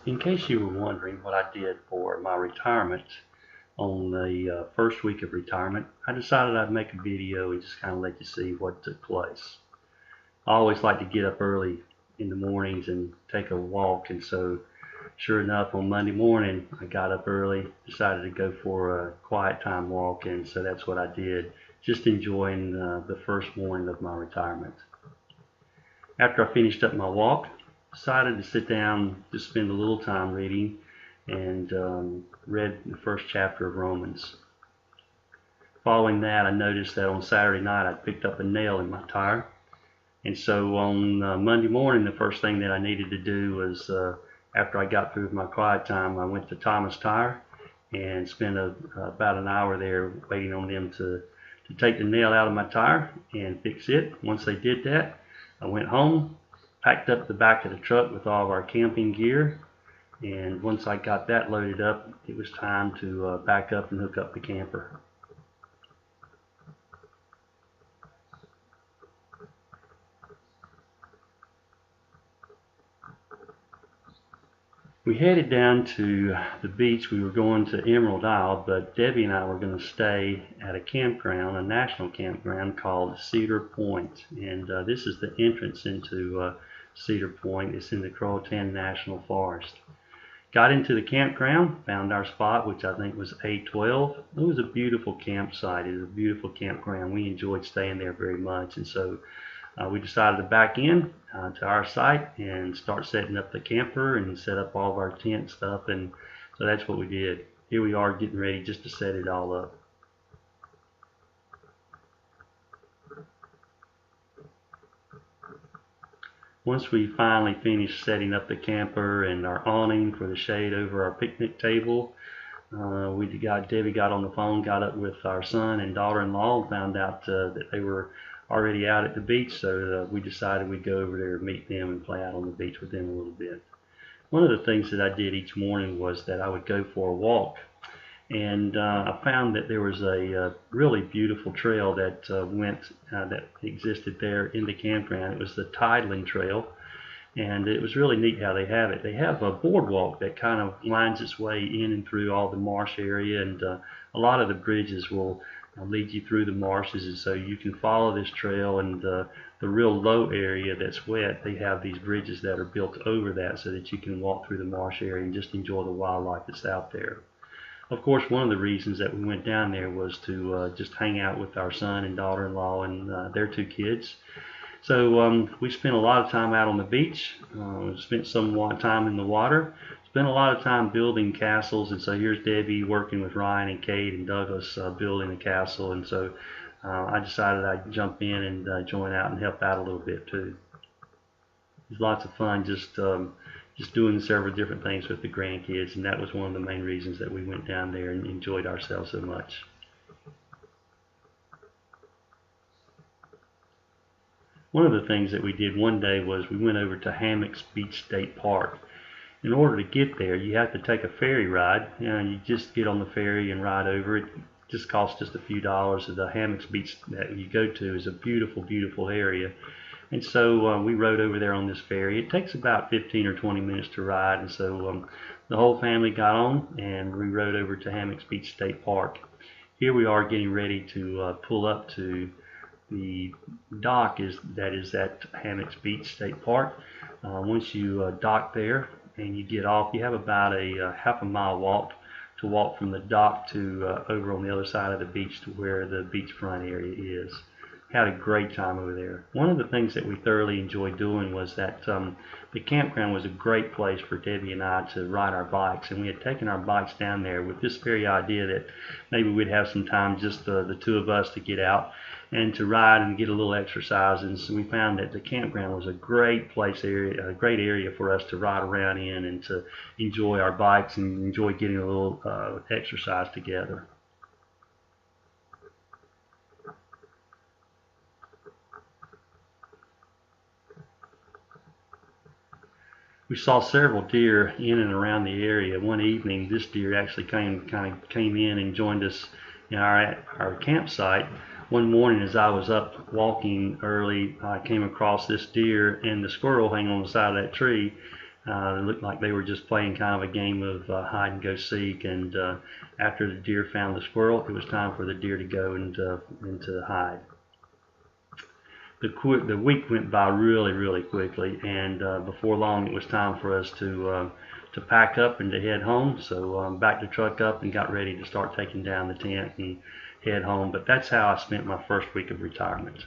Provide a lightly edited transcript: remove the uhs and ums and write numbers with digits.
In case you were wondering what I did for my retirement on the first week of retirement, I decided I'd make a video and just kind of let you see what took place. I always like to get up early in the mornings and take a walk, and so sure enough, on Monday morning I got up early, decided to go for a quiet time walk, and so that's what I did, just enjoying the first morning of my retirement. After I finished up my walk, decided to sit down to spend a little time reading, and read the first chapter of Romans. Following that, I noticed that on Saturday night I picked up a nail in my tire, and so on Monday morning the first thing that I needed to do was, after I got through my quiet time, I went to Thomas Tire and spent about an hour there waiting on them to take the nail out of my tire and fix it. Once they did that, I went home, packed up the back of the truck with all of our camping gear, and once I got that loaded up, it was time to back up and hook up the camper. We headed down to the beach. We were going to Emerald Isle, but Debbie and I were going to stay at a campground, a national campground called Cedar Point, and this is the entrance into Cedar Point. It's in the Croatan National Forest. Got into the campground, found our spot, which I think was A12. It was a beautiful campsite. It was a beautiful campground. We enjoyed staying there very much, and so we decided to back in to our site and start setting up the camper and set up all of our tent stuff, and so that's what we did. Here we are getting ready just to set it all up. Once we finally finished setting up the camper and our awning for the shade over our picnic table, Debbie got on the phone, got up with our son and daughter-in-law, and found out that they were already out at the beach, so we decided we'd go over there and meet them and play out on the beach with them a little bit. One of the things that I did each morning was that I would go for a walk, and I found that there was a really beautiful trail that that existed there in the campground. It was the Tideland Trail, and it was really neat how they have it. They have a boardwalk that kind of winds its way in and through all the marsh area, and a lot of the bridges will lead you through the marshes, and so you can follow this trail. And the real low area that's wet, they have these bridges that are built over that so that you can walk through the marsh area and just enjoy the wildlife that's out there. Of course, one of the reasons that we went down there was to just hang out with our son and daughter-in-law and their two kids. So we spent a lot of time out on the beach, spent some time in the water, spent a lot of time building castles, and so here's Debbie working with Ryan and Kate and Douglas building a castle, and so I decided I'd jump in and join out and help out a little bit too. It was lots of fun just doing several different things with the grandkids, and that was one of the main reasons that we went down there and enjoyed ourselves so much. One of the things that we did one day was we went over to Hammocks Beach State Park. In order to get there, you have to take a ferry ride. You just get on the ferry and ride over. It just costs just a few dollars. The Hammocks Beach that you go to is a beautiful, beautiful area. And so we rode over there on this ferry. It takes about 15 or 20 minutes to ride, and so the whole family got on and we rode over to Hammocks Beach State Park. Here we are getting ready to pull up to the dock that is at Hammocks Beach State Park. Once you dock there and you get off, you have about a half a mile walk from the dock to over on the other side of the beach to where the beachfront area is. Had a great time over there. One of the things that we thoroughly enjoyed doing was that the campground was a great place for Debbie and I to ride our bikes, and we had taken our bikes down there with this very idea that maybe we'd have some time, just the two of us, to get out and to ride and get a little exercise. And so we found that the campground was a great great area for us to ride around in and to enjoy our bikes and enjoy getting a little exercise together. We saw several deer in and around the area. One evening, this deer actually came in and joined us in our campsite. One morning, as I was up walking early, I came across this deer and the squirrel hanging on the side of that tree. It looked like they were just playing kind of a game of hide and go seek, and after the deer found the squirrel, it was time for the deer to go and to hide. The week went by really quickly, and before long it was time for us to pack up and to head home. So backed the truck up and got ready to start taking down the tent and head home. But that's how I spent my first week of retirement.